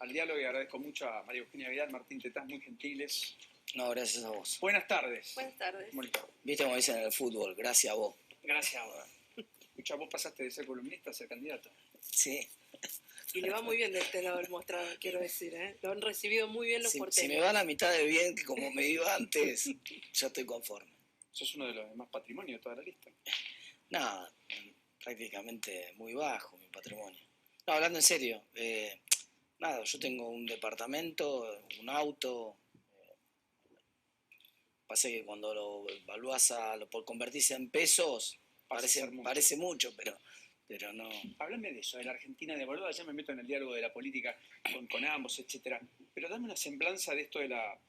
al diálogo y agradezco mucho a María Eugenia Vidal, Martín Tetaz, muy gentiles. No, gracias a vos. Buenas tardes. Buenas tardes. Viste como dicen en el fútbol, gracias a vos. Gracias a vos. Escucha, vos pasaste de ser columnista a ser candidato. Sí. Y le va muy bien de este lado del mostrador, quiero decir, ¿eh? Lo han recibido muy bien los porteños. Si me va a la mitad de bien, como me iba antes, yo estoy conforme. Sos uno de los demás patrimonios de toda la lista. Nada, prácticamente muy bajo mi patrimonio. No, hablando en serio, nada, yo tengo un departamento, un auto. Pasa que cuando lo evaluás por convertirse en pesos, parece mucho, pero no. Háblame de eso, de la Argentina devaluada. Ya me meto en el diálogo de la política con ambos, etcétera. Pero dame una semblanza de esto de la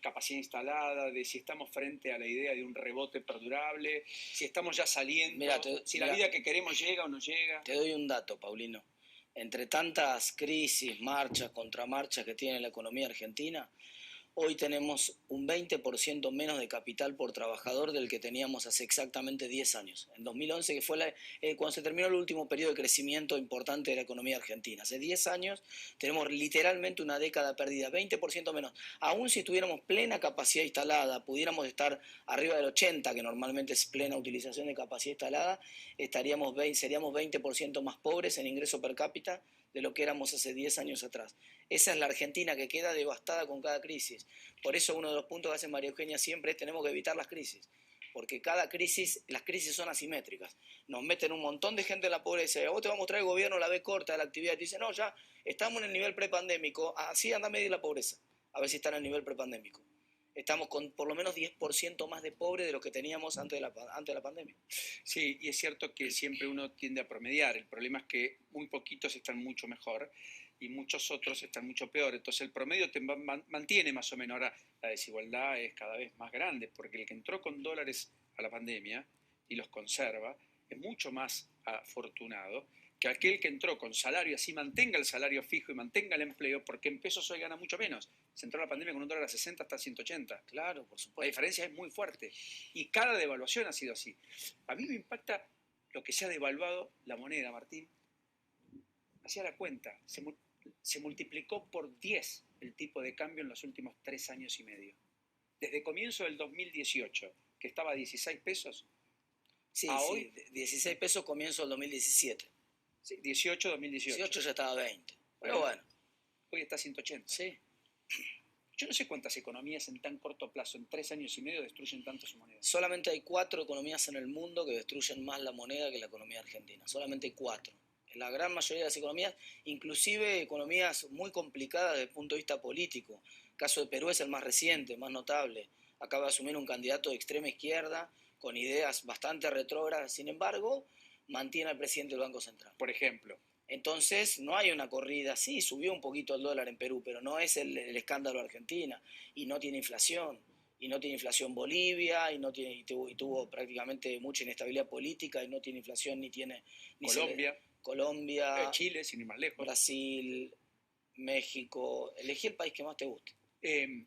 capacidad instalada, de si estamos frente a la idea de un rebote perdurable, si estamos ya saliendo, si la vida que queremos llega o no llega. Te doy un dato, Paulino. Entre tantas crisis, marchas, contramarchas que tiene la economía argentina, hoy tenemos un 20% menos de capital por trabajador del que teníamos hace exactamente 10 años. En 2011, que fue cuando se terminó el último periodo de crecimiento importante de la economía argentina. Hace 10 años tenemos literalmente una década perdida, 20% menos. Aún si tuviéramos plena capacidad instalada, pudiéramos estar arriba del 80%, que normalmente es plena utilización de capacidad instalada, seríamos 20% más pobres en ingreso per cápita de lo que éramos hace 10 años atrás. Esa es la Argentina que queda devastada con cada crisis. Por eso uno de los puntos que hace María Eugenia siempre es tenemos que evitar las crisis. Porque cada crisis, las crisis son asimétricas. Nos meten un montón de gente en la pobreza. Vos te va a mostrar el gobierno la ve corta de la actividad. Y te dice, no, ya estamos en el nivel prepandémico. Así anda a medir la pobreza. A ver si está en el nivel prepandémico. Estamos con por lo menos 10% más de pobres de lo que teníamos antes de la pandemia. Sí, y es cierto que siempre uno tiende a promediar. El problema es que muy poquitos están mucho mejor y muchos otros están mucho peor. Entonces el promedio te mantiene más o menos. Ahora la desigualdad es cada vez más grande porque el que entró con dólares a la pandemia y los conserva es mucho más afortunado que aquel que entró con salario, así mantenga el salario fijo y mantenga el empleo, porque en pesos hoy gana mucho menos. Se entró a la pandemia con un dólar a 60 hasta 180. Claro, por supuesto. La diferencia es muy fuerte. Y cada devaluación ha sido así. A mí me impacta lo que se ha devaluado la moneda, Martín. Hacía la cuenta, se multiplicó por 10 el tipo de cambio en los últimos 3 años y medio. Desde comienzo del 2018, que estaba a 16 pesos, a hoy, 16 pesos comienzo del 2017. Sí, 18, 2018. 18 ya estaba a 20. Pero bueno. Hoy está a 180. Sí. Yo no sé cuántas economías en tan corto plazo, en 3 años y medio, destruyen tanto su moneda. Solamente hay 4 economías en el mundo que destruyen más la moneda que la economía argentina. Solamente hay 4. En la gran mayoría de las economías, inclusive economías muy complicadas desde el punto de vista político. El caso de Perú es el más reciente, más notable. Acaba de asumir un candidato de extrema izquierda con ideas bastante retrógradas. Sin embargo, mantiene al presidente del Banco Central. Por ejemplo. Entonces no hay una corrida, sí, subió un poquito el dólar en Perú, pero no es el escándalo Argentina, y no tiene inflación Bolivia, y tuvo prácticamente mucha inestabilidad política, y no tiene inflación, ni tiene... Colombia, Chile, sin ir más lejos. Brasil, México, elegí el país que más te guste. Qué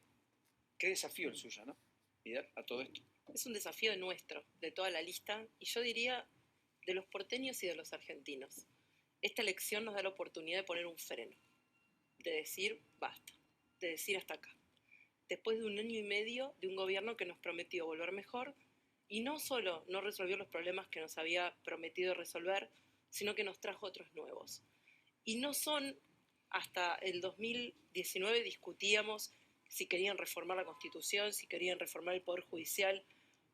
desafío el suyo, ¿no? Vidal, a todo esto. Es un desafío nuestro, de toda la lista, y yo diría de los porteños y de los argentinos. Esta elección nos da la oportunidad de poner un freno, de decir basta, de decir hasta acá. Después de 1 año y medio de un gobierno que nos prometió volver mejor, y no solo no resolvió los problemas que nos había prometido resolver, sino que nos trajo otros nuevos. Y no son, hasta el 2019 discutíamos si querían reformar la Constitución, si querían reformar el Poder Judicial.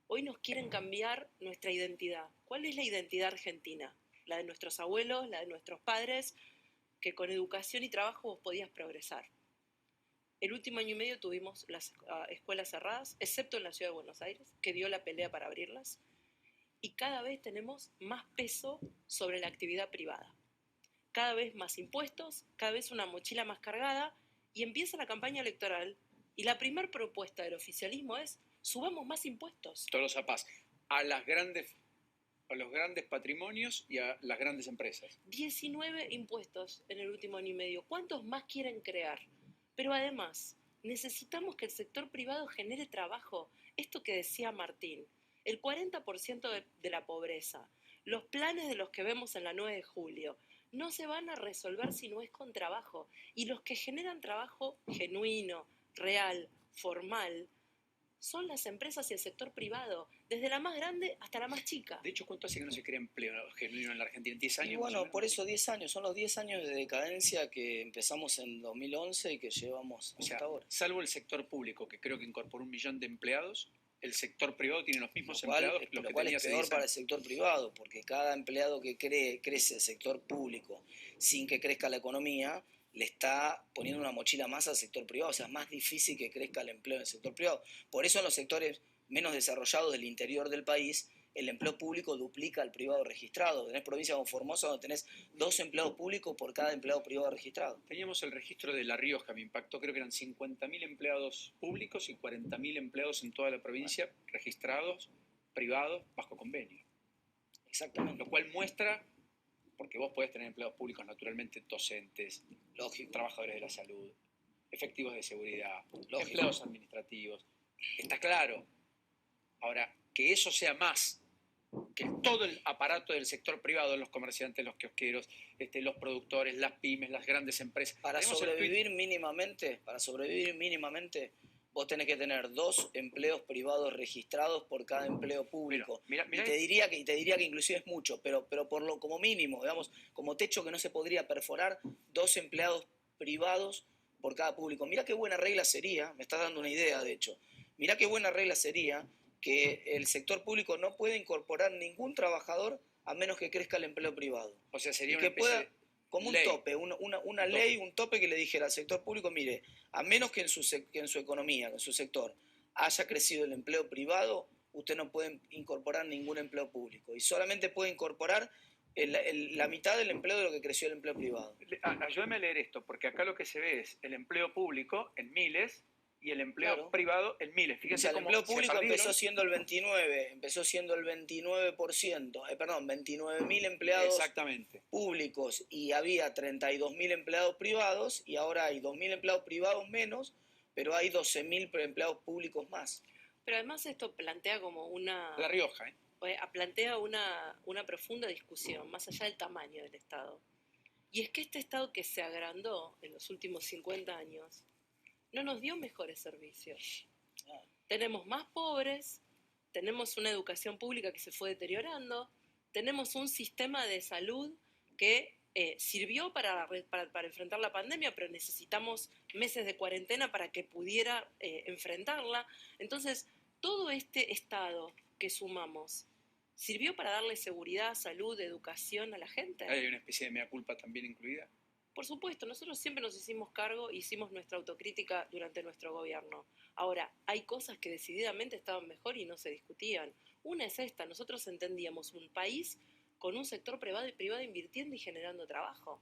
Hoy nos quieren cambiar nuestra identidad. ¿Cuál es la identidad argentina? La de nuestros abuelos, la de nuestros padres, que con educación y trabajo vos podías progresar. El último año y medio tuvimos las escuelas cerradas, excepto en la ciudad de Buenos Aires, que dio la pelea para abrirlas, y cada vez tenemos más peso sobre la actividad privada. Cada vez más impuestos, cada vez una mochila más cargada, y empieza la campaña electoral, y la primera propuesta del oficialismo es subamos más impuestos. Todos a paz. A los grandes patrimonios y a las grandes empresas. 19 impuestos en el último año y medio. ¿Cuántos más quieren crear? Pero además, necesitamos que el sector privado genere trabajo. Esto que decía Martín, el 40% de la pobreza, los planes de los que vemos en la 9 de julio, no se van a resolver si no es con trabajo. Y los que generan trabajo genuino, real, formal, son las empresas y el sector privado, desde la más grande hasta la más chica. De hecho, ¿cuánto hace que no se crea empleo genuino en la Argentina? ¿10 años? Y bueno, por eso 10 años, son los 10 años de decadencia que empezamos en 2011 y que llevamos hasta ahora. Salvo el sector público, que creo que incorporó 1 millón de empleados, el sector privado tiene los mismos Lo cual empleados es peor para el sector privado, porque cada empleado que crece el sector público sin que crezca la economía, le está poniendo una mochila más al sector privado. O sea, es más difícil que crezca el empleo en el sector privado. Por eso en los sectores menos desarrollados del interior del país, el empleo público duplica al privado registrado. Tenés provincias como Formosa donde tenés 2 empleados públicos por cada empleado privado registrado. Teníamos el registro de La Rioja, me impactó, creo que eran 50.000 empleados públicos y 40.000 empleados en toda la provincia registrados, privados, bajo convenio. Exactamente. Lo cual muestra, porque vos podés tener empleados públicos naturalmente, docentes, lógico, trabajadores de la salud, efectivos de seguridad, lógico, empleados administrativos. Está claro. Ahora, que eso sea más que todo el aparato del sector privado, los comerciantes, los kiosqueros, los productores, las pymes, las grandes empresas. Para sobrevivir mínimamente, vos tenés que tener 2 empleos privados registrados por cada empleo público. Mira, y te diría que inclusive es mucho, pero como mínimo, digamos, como techo que no se podría perforar, 2 empleados privados por cada público. Mirá qué buena regla sería, me estás dando una idea de hecho, mirá qué buena regla sería que el sector público no puede incorporar ningún trabajador a menos que crezca el empleo privado. O sea, sería que pueda, como un tope, una ley, un tope que le dijera al sector público, mire, a menos que en su economía, en su sector, haya crecido el empleo privado, usted no puede incorporar ningún empleo público y solamente puede incorporar la mitad del empleo de lo que creció el empleo privado. Ayúdame a leer esto, porque acá lo que se ve es el empleo público en miles y el empleo privado en miles. Fíjense, o sea, el empleo público empezó siendo el 29%, perdón, 29.000 empleados públicos y había 32.000 empleados privados y ahora hay 2.000 empleados privados menos, pero hay 12.000 empleados públicos más. Pero además esto plantea como una... La Rioja, plantea una profunda discusión, más allá del tamaño del Estado. Y es que este Estado que se agrandó en los últimos 50 años no nos dio mejores servicios. Tenemos más pobres, tenemos una educación pública que se fue deteriorando, tenemos un sistema de salud que sirvió para enfrentar la pandemia, pero necesitamos meses de cuarentena para que pudiera enfrentarla. Entonces, todo este Estado que sumamos, ¿sirvió para darle seguridad, salud, educación a la gente? ¿Hay una especie de mea culpa también incluida? Por supuesto, nosotros siempre nos hicimos cargo, hicimos nuestra autocrítica durante nuestro gobierno. Ahora, hay cosas que decididamente estaban mejor y no se discutían. Una es esta, nosotros entendíamos un país con un sector privado invirtiendo y generando trabajo.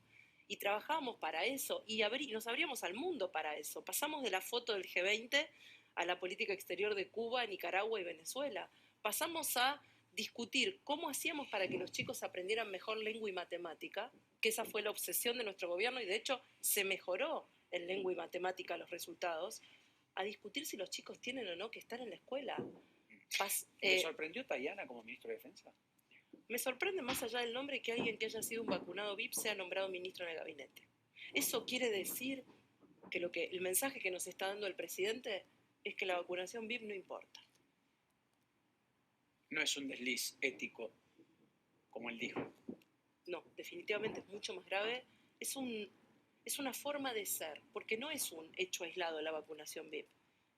Y trabajábamos para eso y nos abríamos al mundo para eso. Pasamos de la foto del G20 a la política exterior de Cuba, Nicaragua y Venezuela. Pasamos a discutir cómo hacíamos para que los chicos aprendieran mejor lengua y matemática, que esa fue la obsesión de nuestro gobierno y de hecho se mejoró en lengua y matemática los resultados, a discutir si los chicos tienen o no que estar en la escuela. ¿Me sorprendió Tayana como ministro de Defensa? Me sorprende más allá del nombre que alguien que haya sido un vacunado VIP sea nombrado ministro en el gabinete. Eso quiere decir que el mensaje que nos está dando el presidente es que la vacunación VIP no importa. No es un desliz ético, como él dijo. No, definitivamente es mucho más grave. Es una forma de ser, porque no es un hecho aislado la vacunación VIP.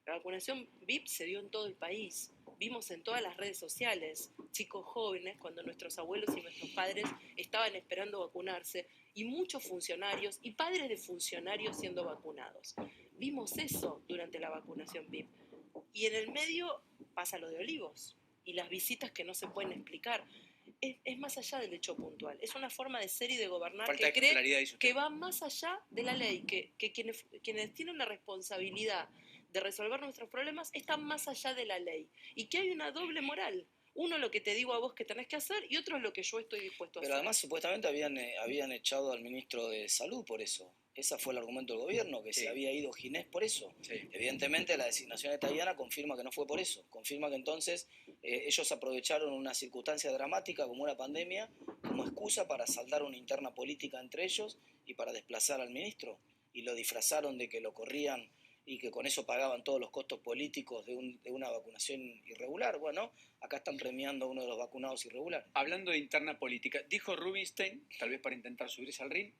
La vacunación VIP se dio en todo el país. Vimos en todas las redes sociales chicos jóvenes cuando nuestros abuelos y nuestros padres estaban esperando vacunarse y muchos funcionarios y padres de funcionarios siendo vacunados. Vimos eso durante la vacunación VIP. Y en el medio pasa lo de Olivos y las visitas que no se pueden explicar. Es más allá del hecho puntual. Es una forma de ser y de gobernar que cree que va más allá de la ley, que quienes tienen la responsabilidad de resolver nuestros problemas están más allá de la ley. Y que hay una doble moral. Uno lo que te digo a vos que tenés que hacer y otro es lo que yo estoy dispuesto a hacer. Pero además supuestamente habían echado al ministro de Salud por eso. Ese fue el argumento del gobierno, que Sí. se había ido Ginés por eso. Sí. Evidentemente la designación italiana confirma que no fue por eso, confirma que entonces ellos aprovecharon una circunstancia dramática como una pandemia como excusa para saldar una interna política entre ellos y para desplazar al ministro, y lo disfrazaron de que lo corrían y que con eso pagaban todos los costos políticos de una vacunación irregular. Bueno, acá están premiando a uno de los vacunados irregulares. Hablando de interna política, dijo Rubinstein, tal vez para intentar subirse al ring,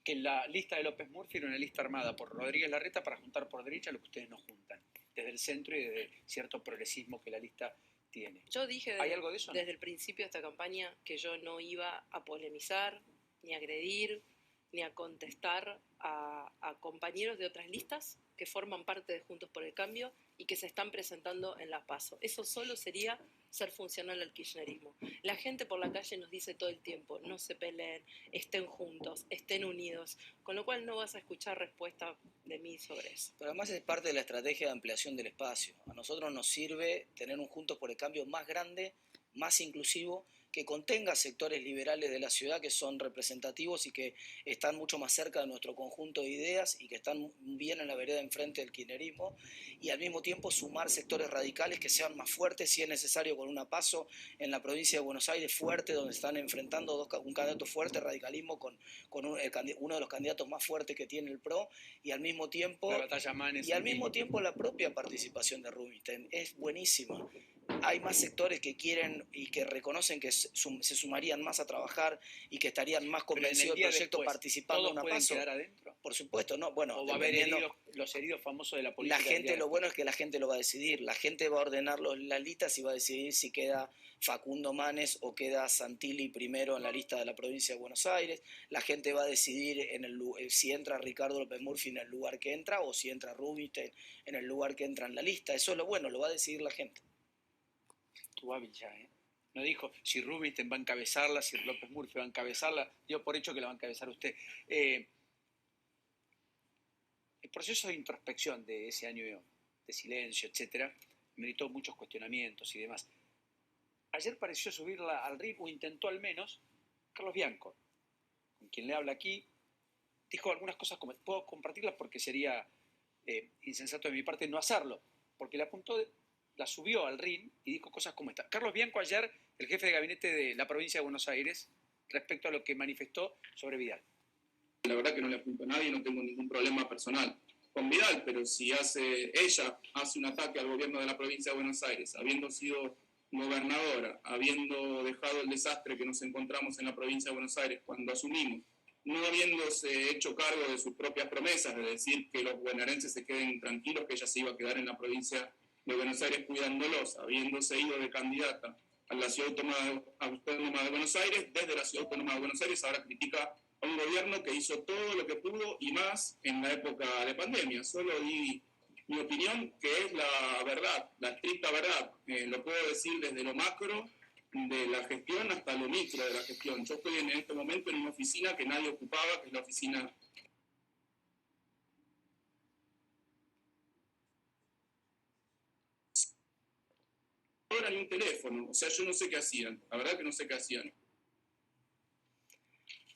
que la lista de López Murphy era una lista armada por Rodríguez Larreta para juntar por derecha lo que ustedes no juntan, desde el centro y desde cierto progresismo que la lista tiene. Yo dije ¿Hay algo de eso, no? desde el principio de esta campaña que yo no iba a polemizar, ni a agredir, ni a contestar a compañeros de otras listas que forman parte de Juntos por el Cambio y que se están presentando en la PASO. Eso solo sería ser funcional al kirchnerismo. La gente por la calle nos dice todo el tiempo, no se peleen, estén juntos, estén unidos, con lo cual no vas a escuchar respuesta de mí sobre eso. Pero además es parte de la estrategia de ampliación del espacio. A nosotros nos sirve tener un Juntos por el Cambio más grande, más inclusivo, que contenga sectores liberales de la ciudad que son representativos y que están mucho más cerca de nuestro conjunto de ideas y que están bien en la vereda enfrente del kirchnerismo, y al mismo tiempo sumar sectores radicales que sean más fuertes, si es necesario, con una PASO en la provincia de Buenos Aires fuerte, donde están enfrentando un candidato fuerte, radicalismo, con uno de los candidatos más fuertes que tiene el PRO, y al mismo tiempo, La batalla Manes y al mismo tiempo la propia participación de Rubinstein es buenísima. Hay más sectores que quieren y que reconocen que se sumarían más a trabajar y que estarían más convencidos del proyecto después, participando en una ¿todos pueden PASO. quedar adentro? Por supuesto, no. Bueno, ¿O va a haber dependiendo- los heridos famosos de la política? la gente, lo bueno es que la gente lo va a decidir. La gente va a ordenar las listas y va a decidir si queda Facundo Manes o queda Santilli primero en la lista de la provincia de Buenos Aires. La gente va a decidir si entra Ricardo López Murphy en el lugar que entra o si entra Rubinstein en el lugar que entra en la lista. Eso es lo bueno, lo va a decidir la gente. Tu hábil ya, ¿eh? No dijo si Rubinstein va a encabezarla, si López Murphy va a encabezarla. Dio por hecho que la va a encabezar usted. El proceso de introspección de ese año de silencio, etcétera, meritó muchos cuestionamientos y demás. Ayer pareció subirla al ring, o intentó al menos, Carlos Bianco, con quien le habla aquí, dijo algunas cosas, como puedo compartirlas porque sería insensato de mi parte no hacerlo, porque la subió al ring y dijo cosas como esta. Carlos Bianco ayer, el jefe de gabinete de la provincia de Buenos Aires, respecto a lo que manifestó sobre Vidal. La verdad que no le apunto a nadie, no tengo ningún problema personal con Vidal, pero si ella hace un ataque al gobierno de la provincia de Buenos Aires, habiendo sido gobernadora, habiendo dejado el desastre que nos encontramos en la provincia de Buenos Aires cuando asumimos, no habiéndose hecho cargo de sus propias promesas, de decir que los bonaerenses se queden tranquilos, que ella se iba a quedar en la provincia de Buenos Aires cuidándolos, habiéndose ido de candidata a la Ciudad Autónoma de Buenos Aires, desde la Ciudad Autónoma de Buenos Aires ahora critica a un gobierno que hizo todo lo que pudo y más en la época de pandemia. Solo di mi opinión, que es la verdad, la estricta verdad. Lo puedo decir desde lo macro de la gestión hasta lo micro de la gestión. Yo estoy en este momento en una oficina que nadie ocupaba, que es la oficina ni un teléfono. O sea, yo no sé qué hacían. La verdad que no sé qué hacían.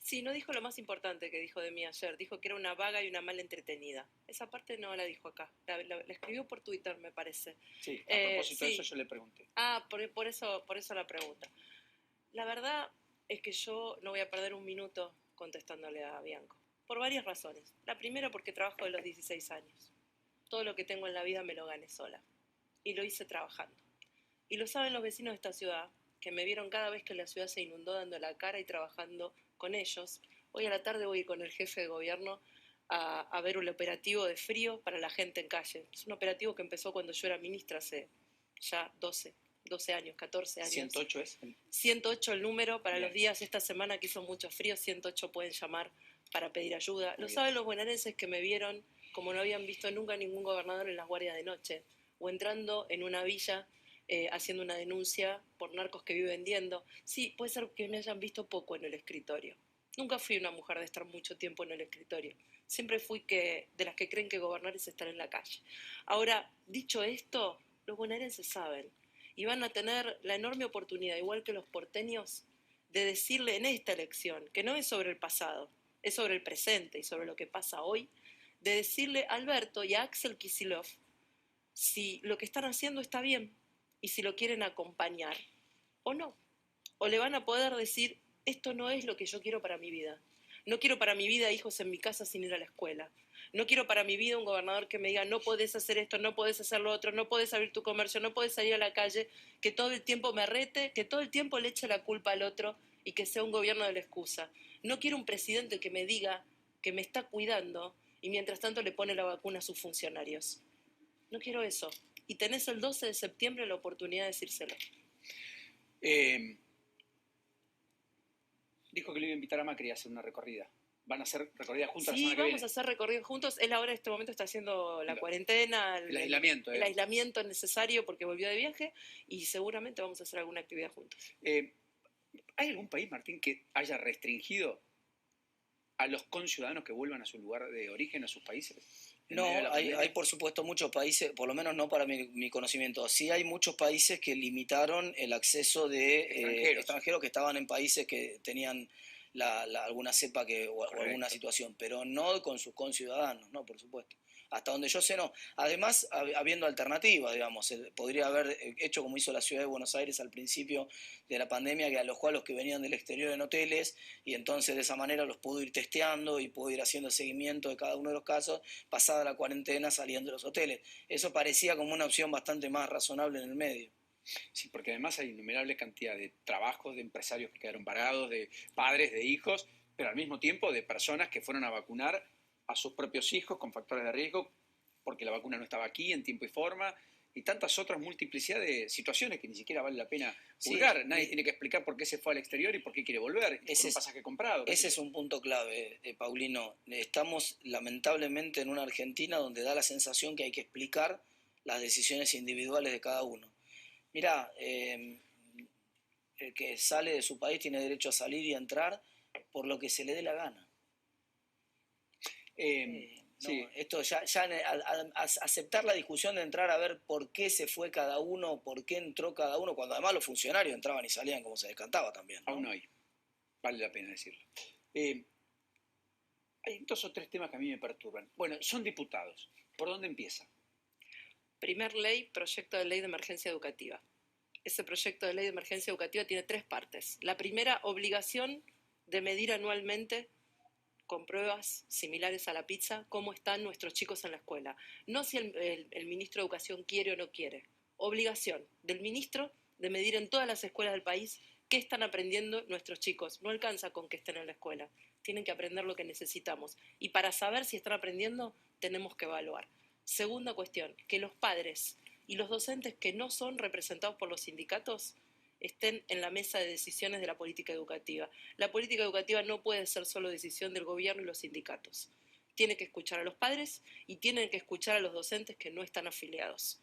Sí, no dijo lo más importante que dijo de mí ayer. Dijo que era una vaga y una mal entretenida. Esa parte no la dijo acá. La escribió por Twitter, me parece. Sí, a propósito de sí. eso yo le pregunté. Por eso la pregunta. La verdad es que yo no voy a perder un minuto contestándole a Bianco. Por varias razones. La primera, porque trabajo de los 16 años. Todo lo que tengo en la vida me lo gané sola. Y lo hice trabajando. Y lo saben los vecinos de esta ciudad, que me vieron cada vez que la ciudad se inundó dando la cara y trabajando con ellos. Hoy a la tarde voy a ir con el jefe de gobierno a ver un operativo de frío para la gente en calle. Es un operativo que empezó cuando yo era ministra hace ya 12 años, 14 años. 108 es. 108 el número para Bien. los días esta semana que hizo mucho frío, 108 pueden llamar para pedir ayuda. Muy Lo bien. saben los bonaerenses que me vieron como no habían visto nunca ningún gobernador en las guardias de noche, o entrando en una villa haciendo una denuncia por narcos que vive vendiendo. Sí, puede ser que me hayan visto poco en el escritorio. Nunca fui una mujer de estar mucho tiempo en el escritorio. Siempre fui de las que creen que gobernar es estar en la calle. Ahora, dicho esto, los bonaerenses saben y van a tener la enorme oportunidad, igual que los porteños, de decirle en esta elección, que no es sobre el pasado, es sobre el presente y sobre lo que pasa hoy, de decirle a Alberto y a Axel Kicillof si lo que están haciendo está bien y si lo quieren acompañar o no. O le van a poder decir, esto no es lo que yo quiero para mi vida. No quiero para mi vida hijos en mi casa sin ir a la escuela. No quiero para mi vida un gobernador que me diga, no podés hacer esto, no podés hacer lo otro, no podés abrir tu comercio, no podés salir a la calle, que todo el tiempo me rete, que todo el tiempo le eche la culpa al otro y que sea un gobierno de la excusa. No quiero un presidente que me diga que me está cuidando y mientras tanto le pone la vacuna a sus funcionarios. No quiero eso. Y tenés el 12 de septiembre la oportunidad de decírselo. Dijo que le iba a invitar a Macri a hacer una recorrida. ¿Van a hacer recorridas juntas? Sí, vamos a hacer recorridos juntos. Él ahora en este momento está haciendo la cuarentena, el aislamiento. El aislamiento necesario porque volvió de viaje y seguramente vamos a hacer alguna actividad juntos. ¿Hay algún país, Martín, que haya restringido a los conciudadanos que vuelvan a su lugar de origen, a sus países? No, hay por supuesto muchos países, por lo menos no para mi conocimiento. Sí hay muchos países que limitaron el acceso de extranjeros que estaban en países que tenían alguna cepa o alguna situación, pero no con sus conciudadanos, no, por supuesto. Hasta donde yo sé, no. Además, habiendo alternativas, digamos, podría haber hecho como hizo la Ciudad de Buenos Aires al principio de la pandemia, que alojó a los que venían del exterior en hoteles y entonces de esa manera los pudo ir testeando y pudo ir haciendo seguimiento de cada uno de los casos, pasada la cuarentena salían de los hoteles. Eso parecía como una opción bastante más razonable en el medio. Sí, porque además hay innumerable cantidad de trabajos, de empresarios que quedaron parados, de padres, de hijos, pero al mismo tiempo de personas que fueron a vacunar a sus propios hijos con factores de riesgo porque la vacuna no estaba aquí en tiempo y forma, y tantas otras multiplicidad de situaciones que ni siquiera vale la pena juzgar. Sí, nadie tiene que explicar por qué se fue al exterior y por qué quiere volver, con un pasaje comprado. Ese es un punto clave, Paulino. Estamos lamentablemente en una Argentina donde da la sensación que hay que explicar las decisiones individuales de cada uno. Mirá, el que sale de su país tiene derecho a salir y a entrar por lo que se le dé la gana. Sí. Esto ya aceptar la discusión de entrar a ver por qué se fue cada uno, por qué entró cada uno, cuando además los funcionarios entraban y salían como se descantaba también, ¿no? Aún hoy, vale la pena decirlo. Hay 2 o 3 temas que a mí me perturban. Bueno, son diputados. ¿Por dónde empieza? Primer ley, proyecto de ley de emergencia educativa. Ese proyecto de ley de emergencia educativa tiene 3 partes. La primera, obligación de medir anualmente con pruebas similares a la pizza cómo están nuestros chicos en la escuela. No si el ministro de Educación quiere o no quiere. Obligación del ministro de medir en todas las escuelas del país qué están aprendiendo nuestros chicos. No alcanza con que estén en la escuela. Tienen que aprender lo que necesitamos. Y para saber si están aprendiendo, tenemos que evaluar. Segunda cuestión, que los padres y los docentes que no son representados por los sindicatos estén en la mesa de decisiones de la política educativa. La política educativa no puede ser solo decisión del gobierno y los sindicatos. Tiene que escuchar a los padres y tienen que escuchar a los docentes que no están afiliados.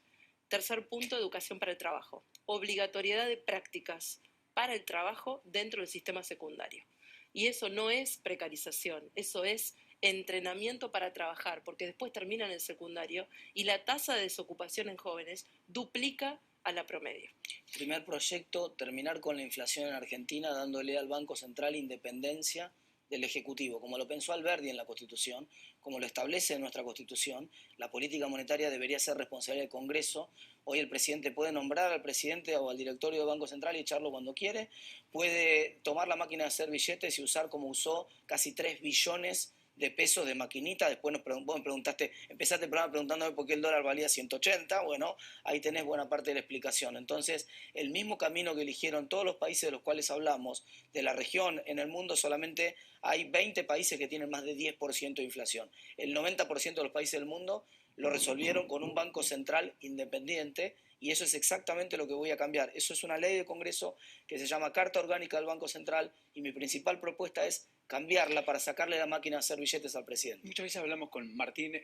Tercer punto, educación para el trabajo. Obligatoriedad de prácticas para el trabajo dentro del sistema secundario. Y eso no es precarización, eso es entrenamiento para trabajar, porque después terminan el secundario y la tasa de desocupación en jóvenes duplica a la promedio. Primer proyecto, terminar con la inflación en Argentina, dándole al Banco Central independencia del Ejecutivo, como lo pensó Alberdi en la Constitución, como lo establece nuestra Constitución. La política monetaria debería ser responsabilidad del Congreso. Hoy el presidente puede nombrar al presidente o al directorio del Banco Central y echarlo cuando quiere, puede tomar la máquina de hacer billetes y usar como usó casi 3 billones de pesos de maquinita. Después vos me preguntaste, empezaste el programa preguntándome por qué el dólar valía 180, bueno, ahí tenés buena parte de la explicación. Entonces, el mismo camino que eligieron todos los países de los cuales hablamos, de la región, en el mundo solamente hay 20 países que tienen más de 10% de inflación. El 90% de los países del mundo lo resolvieron con un banco central independiente, y eso es exactamente lo que voy a cambiar. Eso es una ley de Congreso que se llama Carta Orgánica del Banco Central, y mi principal propuesta es cambiarla para sacarle la máquina de hacer billetes al presidente. Muchas veces hablamos con Martín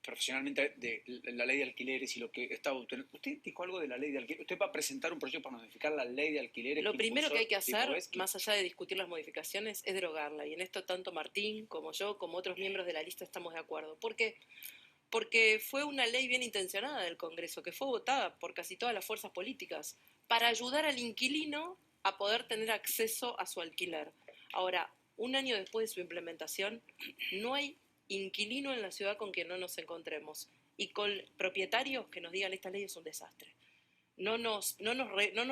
profesionalmente de la ley de alquileres y lo que estaba obteniendo. ¿Usted dijo algo de la ley de alquileres? ¿Usted va a presentar un proyecto para modificar la ley de alquileres? Lo primero que hay que hacer, más allá de discutir las modificaciones, es derogarla. Y en esto tanto Martín como yo, como otros miembros de la lista, estamos de acuerdo. ¿Por qué? Porque fue una ley bien intencionada del Congreso, que fue votada por casi todas las fuerzas políticas, para ayudar al inquilino a poder tener acceso a su alquiler. Ahora, un año después de su implementación, no hay inquilino en la ciudad con quien no nos encontremos. Y con propietarios que nos digan esta ley es un desastre. No nos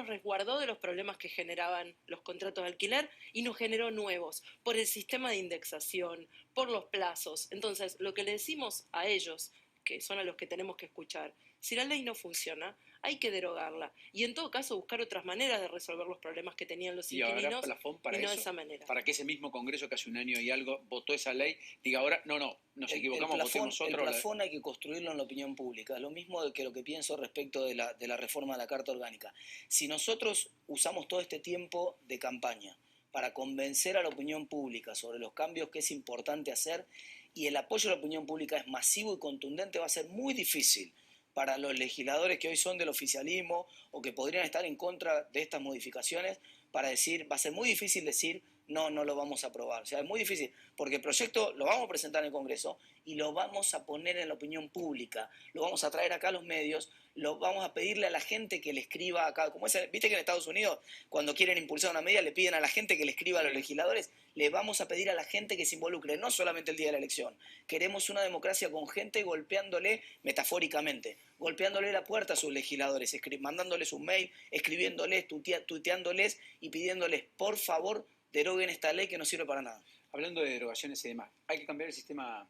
resguardó de los problemas que generaban los contratos de alquiler y nos generó nuevos por el sistema de indexación, por los plazos. Entonces, lo que le decimos a ellos, que son a los que tenemos que escuchar, si la ley no funciona, hay que derogarla y en todo caso buscar otras maneras de resolver los problemas que tenían los inquilinos para y no eso, de esa manera. Para que ese mismo Congreso que hace un año y algo votó esa ley, diga ahora, nos equivocamos, votemos otro. El plafón hay que construirlo en la opinión pública. Lo mismo que lo que pienso respecto de la reforma de la Carta Orgánica. Si nosotros usamos todo este tiempo de campaña para convencer a la opinión pública sobre los cambios que es importante hacer y el apoyo de la opinión pública es masivo y contundente, va a ser muy difícil para los legisladores que hoy son del oficialismo o que podrían estar en contra de estas modificaciones, para decir, va a ser muy difícil decir, no lo vamos a aprobar. O sea, es muy difícil, porque el proyecto lo vamos a presentar en el Congreso y lo vamos a poner en la opinión pública, lo vamos a traer acá a los medios, lo vamos a pedirle a la gente que le escriba acá, como viste que en Estados Unidos, cuando quieren impulsar una medida, le piden a la gente que le escriba a los legisladores, le vamos a pedir a la gente que se involucre, no solamente el día de la elección. Queremos una democracia con gente golpeándole, metafóricamente, golpeándole la puerta a sus legisladores, mandándoles un mail, escribiéndoles, tuiteándoles y pidiéndoles, por favor, deroguen esta ley que no sirve para nada. Hablando de derogaciones y demás, hay que cambiar el sistema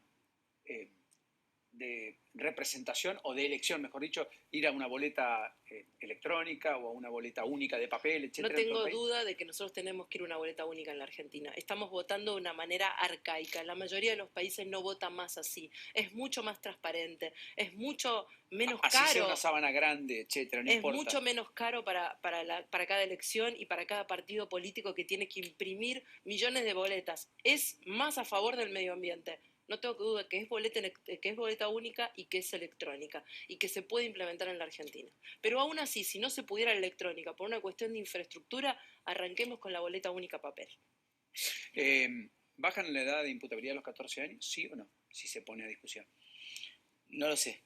de representación o de elección, mejor dicho, ir a una boleta electrónica o a una boleta única de papel, etc. No tengo duda de que nosotros tenemos que ir a una boleta única en la Argentina. Estamos votando de una manera arcaica. La mayoría de los países no votan más así. Es mucho más transparente, es mucho menos así caro. Sea una sábana grande, etcétera, no es importa. Mucho menos caro para cada elección y para cada partido político que tiene que imprimir millones de boletas. Es más a favor del medio ambiente. No tengo duda que es boleta única y que es electrónica y que se puede implementar en la Argentina. Pero aún así, si no se pudiera electrónica por una cuestión de infraestructura, arranquemos con la boleta única papel. ¿Bajan la edad de imputabilidad a los 14 años? ¿Sí o no? Si se pone a discusión. No lo sé.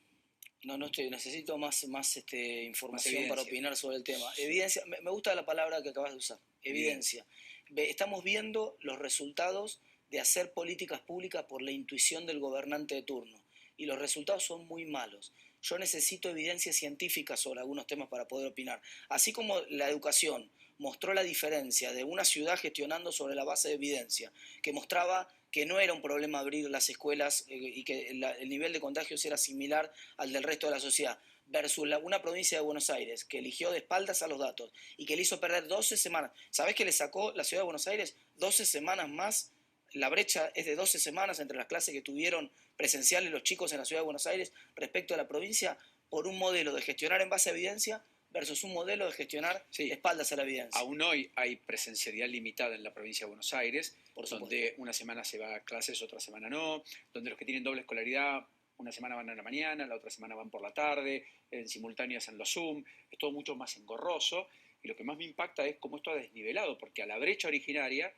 Necesito más información para opinar sobre el tema. Evidencia, me gusta la palabra que acabas de usar, evidencia. Estamos viendo los resultados de hacer políticas públicas por la intuición del gobernante de turno. Y los resultados son muy malos. Yo necesito evidencia científica sobre algunos temas para poder opinar. Así como la educación mostró la diferencia de una ciudad gestionando sobre la base de evidencia, que mostraba que no era un problema abrir las escuelas y que el nivel de contagios era similar al del resto de la sociedad, versus una provincia de Buenos Aires que eligió de espaldas a los datos y que le hizo perder 12 semanas. ¿Sabés qué le sacó la ciudad de Buenos Aires? 12 semanas más. La brecha es de 12 semanas entre las clases que tuvieron presenciales los chicos en la ciudad de Buenos Aires respecto a la provincia, por un modelo de gestionar en base a evidencia versus un modelo de gestionar espaldas a la evidencia. Aún hoy hay presencialidad limitada en la provincia de Buenos Aires, donde una semana se va a clases, otra semana no, donde los que tienen doble escolaridad, una semana van a la mañana, la otra semana van por la tarde, en simultáneo hacen los Zoom, es todo mucho más engorroso, y lo que más me impacta es cómo esto ha desnivelado, porque a la brecha originaria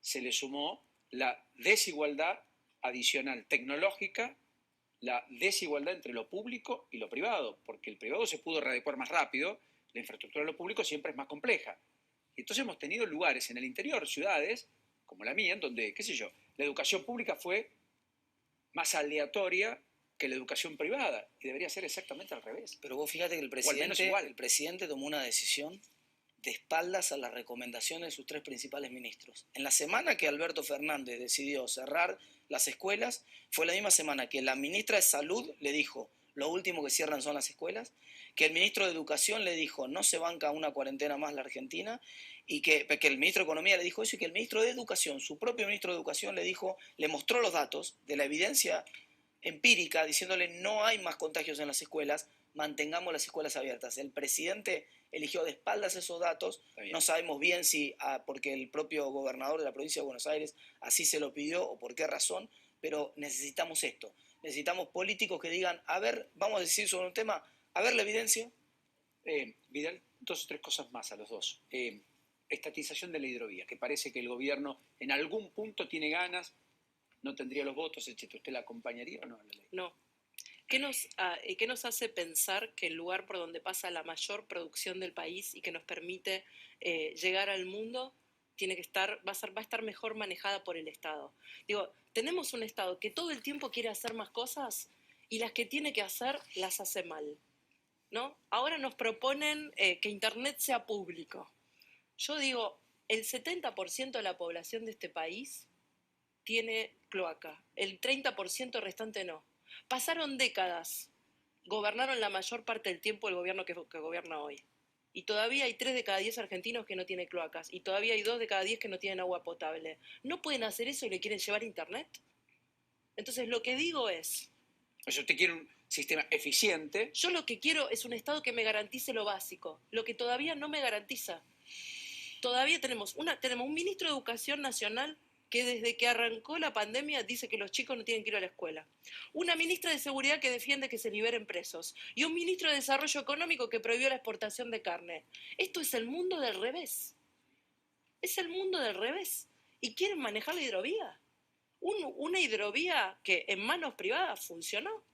se le sumó la desigualdad adicional tecnológica, la desigualdad entre lo público y lo privado, porque el privado se pudo readecuar más rápido, la infraestructura de lo público siempre es más compleja. Y entonces hemos tenido lugares en el interior, ciudades, como la mía, en donde, qué sé yo, la educación pública fue más aleatoria que la educación privada, y debería ser exactamente al revés. Pero vos fíjate que el presidente tomó una decisión de espaldas a las recomendaciones de sus 3 principales ministros. En la semana que Alberto Fernández decidió cerrar las escuelas, fue la misma semana que la ministra de Salud le dijo, lo último que cierran son las escuelas, que el ministro de Educación le dijo, no se banca una cuarentena más la Argentina, y que el ministro de Economía le dijo eso, y que el ministro de Educación, su propio ministro de Educación, le mostró los datos de la evidencia empírica, diciéndole no hay más contagios en las escuelas, mantengamos las escuelas abiertas. El presidente eligió de espaldas esos datos, no sabemos bien si porque el propio gobernador de la provincia de Buenos Aires así se lo pidió o por qué razón, pero necesitamos esto. Necesitamos políticos que digan, a ver, vamos a decir sobre un tema, a ver la evidencia. Vidal, 2 o 3 cosas más a los dos. Estatización de la hidrovía, que parece que el gobierno en algún punto tiene ganas, no tendría los votos, etc. ¿Usted la acompañaría o no a la ley? No. ¿Qué nos hace pensar que el lugar por donde pasa la mayor producción del país y que nos permite llegar al mundo tiene que estar, va a estar mejor manejada por el Estado. Digo, tenemos un Estado que todo el tiempo quiere hacer más cosas y las que tiene que hacer las hace mal, ¿no? Ahora nos proponen que Internet sea público. Yo digo, el 70% de la población de este país tiene cloaca, el 30% restante no. Pasaron décadas, gobernaron la mayor parte del tiempo el gobierno que gobierna hoy. Y todavía hay 3 de cada 10 argentinos que no tienen cloacas. Y todavía hay 2 de cada 10 que no tienen agua potable. ¿No pueden hacer eso y le quieren llevar internet? Entonces lo que digo es... O sea, usted quiere un sistema eficiente. Yo lo que quiero es un Estado que me garantice lo básico. Lo que todavía no me garantiza. Todavía tenemos un ministro de Educación Nacional que desde que arrancó la pandemia dice que los chicos no tienen que ir a la escuela. Una ministra de Seguridad que defiende que se liberen presos. Y un ministro de Desarrollo Económico que prohibió la exportación de carne. Esto es el mundo del revés. Es el mundo del revés. ¿Y quieren manejar la hidrovía? Una hidrovía que en manos privadas funcionó.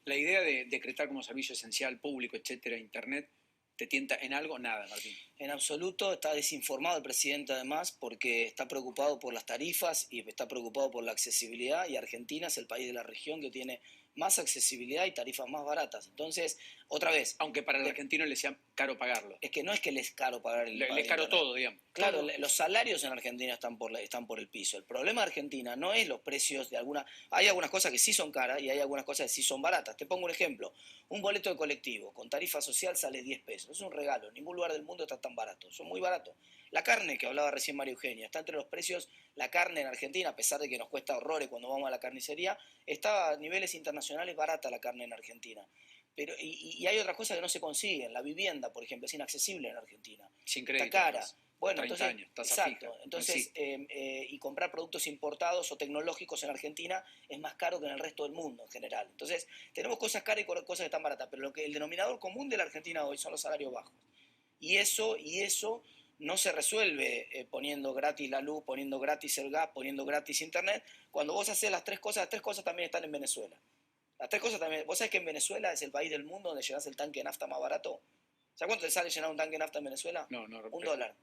La idea de decretar como servicio esencial, público, etcétera, Internet, ¿te tienta en algo? Nada, Martín. En absoluto, está desinformado el presidente además porque está preocupado por las tarifas y está preocupado por la accesibilidad, y Argentina es el país de la región que tiene más accesibilidad y tarifas más baratas. Entonces, otra vez... Aunque para el argentino le sea caro pagarlo. Es que no es que les es caro pagar el... Le es caro todo, digamos. Claro, todo. Los salarios en Argentina están por el piso. El problema de Argentina no es los precios de alguna... Hay algunas cosas que sí son caras y hay algunas cosas que sí son baratas. Te pongo un ejemplo. Un boleto de colectivo con tarifa social sale 10 pesos. Es un regalo. En ningún lugar del mundo está tan barato. Son muy baratos. La carne, que hablaba recién María Eugenia, está entre los precios... La carne en Argentina, a pesar de que nos cuesta horrores cuando vamos a la carnicería, está a niveles internacionales barata la carne en Argentina. Pero, y hay otras cosas que no se consiguen. La vivienda, por ejemplo, es inaccesible en Argentina. Sin crédito. Está cara. Bueno, 30 entonces, años, tasa exacto. fija. Entonces, y comprar productos importados o tecnológicos en Argentina es más caro que en el resto del mundo en general. Entonces, tenemos cosas caras y cosas que están baratas, pero el denominador común de la Argentina hoy son los salarios bajos. Y eso no se resuelve poniendo gratis la luz, poniendo gratis el gas, poniendo gratis internet. Cuando vos haces las tres cosas también están en Venezuela. Las 3 cosas también. ¿Vos sabés que en Venezuela es el país del mundo donde llenás el tanque de nafta más barato? ¿Sabés cuánto te sale llenar un tanque de nafta en Venezuela? No. $1.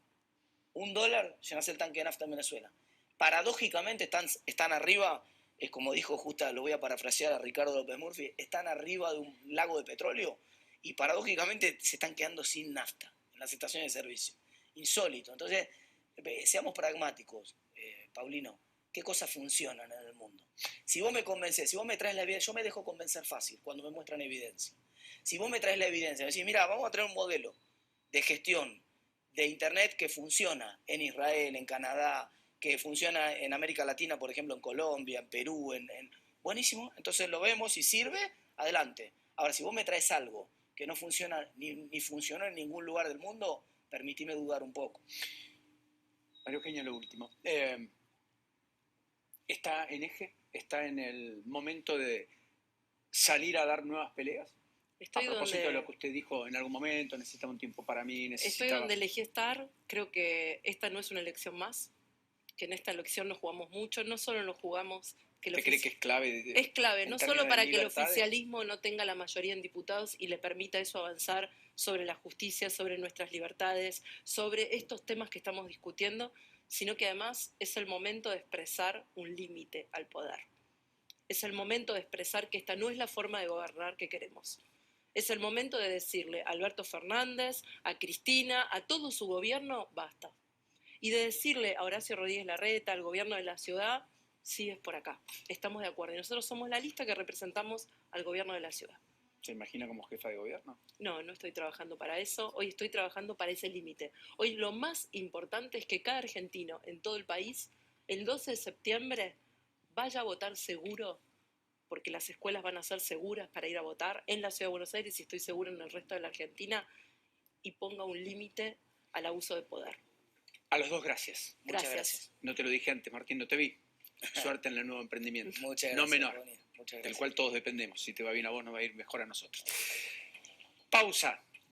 $1 llenás el tanque de nafta en Venezuela. Paradójicamente están arriba, es como dijo justo, lo voy a parafrasear a Ricardo López Murphy, están arriba de un lago de petróleo y paradójicamente se están quedando sin nafta en las estaciones de servicio. Insólito. Entonces, seamos pragmáticos, Paulino. ¿Qué cosas funcionan en el mundo? Si vos me convences, si vos me traes la evidencia, yo me dejo convencer fácil cuando me muestran evidencia. Si vos me traes la evidencia, me decís, mira, vamos a traer un modelo de gestión de Internet que funciona en Israel, en Canadá, que funciona en América Latina, por ejemplo, en Colombia, en Perú, buenísimo, entonces lo vemos y sirve, adelante. Ahora, si vos me traes algo que no funciona ni funcionó en ningún lugar del mundo, permitime dudar un poco. María Eugenia, lo último. ¿Está en eje? ¿Está en el momento de salir a dar nuevas peleas? Estoy a propósito donde, de lo que usted dijo en algún momento, necesitaba un tiempo para mí, estoy donde elegí estar. Creo que esta no es una elección más, que en esta elección nos jugamos mucho, no solo nos jugamos... ¿Usted cree que es clave? Es clave, no solo para que el oficialismo no tenga la mayoría en diputados y le permita eso avanzar sobre la justicia, sobre nuestras libertades, sobre estos temas que estamos discutiendo, sino que además es el momento de expresar un límite al poder. Es el momento de expresar que esta no es la forma de gobernar que queremos. Es el momento de decirle a Alberto Fernández, a Cristina, a todo su gobierno, basta. Y de decirle a Horacio Rodríguez Larreta, al gobierno de la ciudad, sí, es por acá, estamos de acuerdo. Y nosotros somos la lista que representamos al gobierno de la ciudad. ¿Se imagina como jefa de gobierno? No estoy trabajando para eso. Hoy estoy trabajando para ese límite. Hoy lo más importante es que cada argentino en todo el país, el 12 de septiembre, vaya a votar seguro, porque las escuelas van a ser seguras para ir a votar en la Ciudad de Buenos Aires y estoy seguro en el resto de la Argentina, y ponga un límite al abuso de poder. A los dos, gracias. Gracias. Muchas gracias. No te lo dije antes, Martín, no te vi. Suerte en el nuevo emprendimiento. Muchas gracias. No menor, Muchas gracias. del cual todos dependemos. Si te va bien a vos, no va a ir mejor a nosotros. Pausa.